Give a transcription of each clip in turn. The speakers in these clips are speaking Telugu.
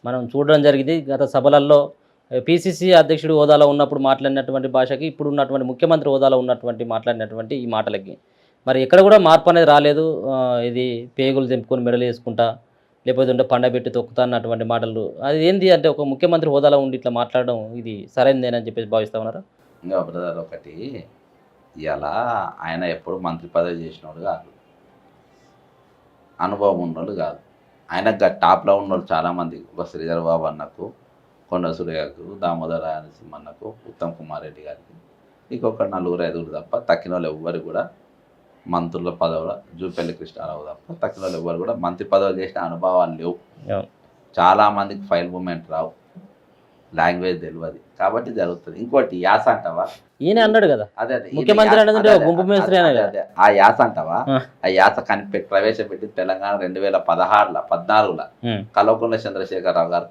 మనం చూడడం జరిగింది గత సభలలో పీసీసీ అధ్యక్షుడు హోదాలో ఉన్నప్పుడు మాట్లాడినటువంటి భాషకి ఇప్పుడు ఉన్నటువంటి ముఖ్యమంత్రి హోదాలో ఉన్నటువంటి మాట్లాడినటువంటి ఈ మాటలకి మరి ఎక్కడ కూడా మార్పు అనేది రాలేదు. ఇది పేగులు తెంపుకొని మెడలు వేసుకుంటా లేకపోతే ఉంటే పండబెట్టి తొక్కుతా అన్నటువంటి మాటలు అది ఏంది అంటే ఒక ముఖ్యమంత్రి హోదాలో ఉండి ఇట్లా మాట్లాడడం ఇది సరైనదేనని చెప్పేసి భావిస్తా ఉన్నారా? ఇంకా బ్రదర్ ఒకటి ఇలా ఆయన ఎప్పుడు మంత్రి పదవి చేసినోడు కాదు, అనుభవం ఉన్నోళ్ళు కాదు. ఆయన టాప్లో ఉన్నోళ్ళు చాలామంది, ఒక శ్రీధర్ బాబు అన్నకు, కొండ సూర్యకు, దామోదర నరసింహన్నకు, ఉత్తమ్ కుమార్ రెడ్డి గారికి, ఇంకొక 4-5 తప్ప తక్కిన వాళ్ళు ఎవ్వరు కూడా మంత్రుల పదవుల, జూపల్లి కృష్ణారావు తప్ప తక్కిన వాళ్ళు ఎవ్వరు కూడా మంత్రి పదవులు చేసిన అనుభవాలు లేవు. చాలామందికి ఫైల్ మూమెంట్ రావు, లాంగ్వేజ్ తెలియదు, కాబట్టి జరుగుతుంది. ఇంకోటి యాస అంటావా, ఈయన అన్నాడు కదా అదే అదే ముఖ్యమంత్రి అంటే గుంపు మేస్త్రి అదే ఆ యాస అంటావా, ఆ యాస ప్రవేశపెట్టి తెలంగాణ 2014-14లో కల్వకుంట్ల చంద్రశేఖరరావు గారు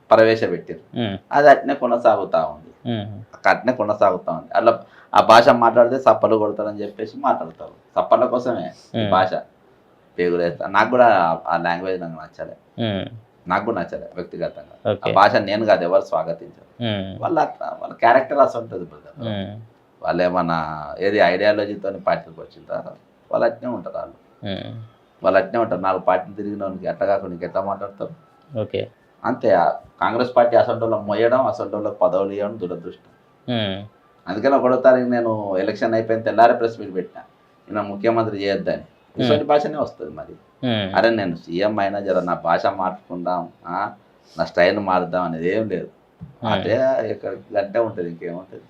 ప్రవేశపెట్టారు. అది అట్నే కొనసాగుతా ఉంది, అట్లా ఆ భాష మాట్లాడితే సప్పలు కొడతారని చెప్పేసి మాట్లాడతారు. సప్పల కోసమే ఈ భాష పేగులేస్తా. నాకు కూడా ఆ లాంగ్వేజ్ నాకు నచ్చలే, వ్యక్తిగతంగా. ఆ భాష నేను కాదు ఎవరు స్వాగతించారు. వాళ్ళ క్యారెక్టర్ అసలు ఉంటుంది బ్రదర్. వాళ్ళు ఏమన్నా ఏది ఐడియాలజీతో పార్టీలకు వచ్చింటారు, వాళ్ళు అట్నే ఉంటారు. వాళ్ళు అట్నే ఉంటారు. 4 పార్టీలు తిరిగిన వాళ్ళకి ఎట్లా కాకుండా నీకు ఎట్లా మాట్లాడతారు? ఓకే, అంతే. కాంగ్రెస్ పార్టీ అసంటోళ్ళకి మొయ్యడం, అసంటోళ్ళకి పదవులు ఇవ్వడం దురదృష్టం. అందుకని 1వ తారీఖు నేను ఎలక్షన్ అయిపోయిన తెల్లారే ప్రెస్ మీట్ పెట్టినా, ఈయన ముఖ్యమంత్రి చేయొద్దని. ఇటువంటి భాషనే వస్తుంది. మరి అరే నేను సీఎం అయినా జర నా భాష మార్చుకుందాం, నా స్టైల్ మారుద్దాం అనేది ఏం లేదు. అదే ఇక్కడ గంటే ఉంటుంది, ఇంకేముంటుంది.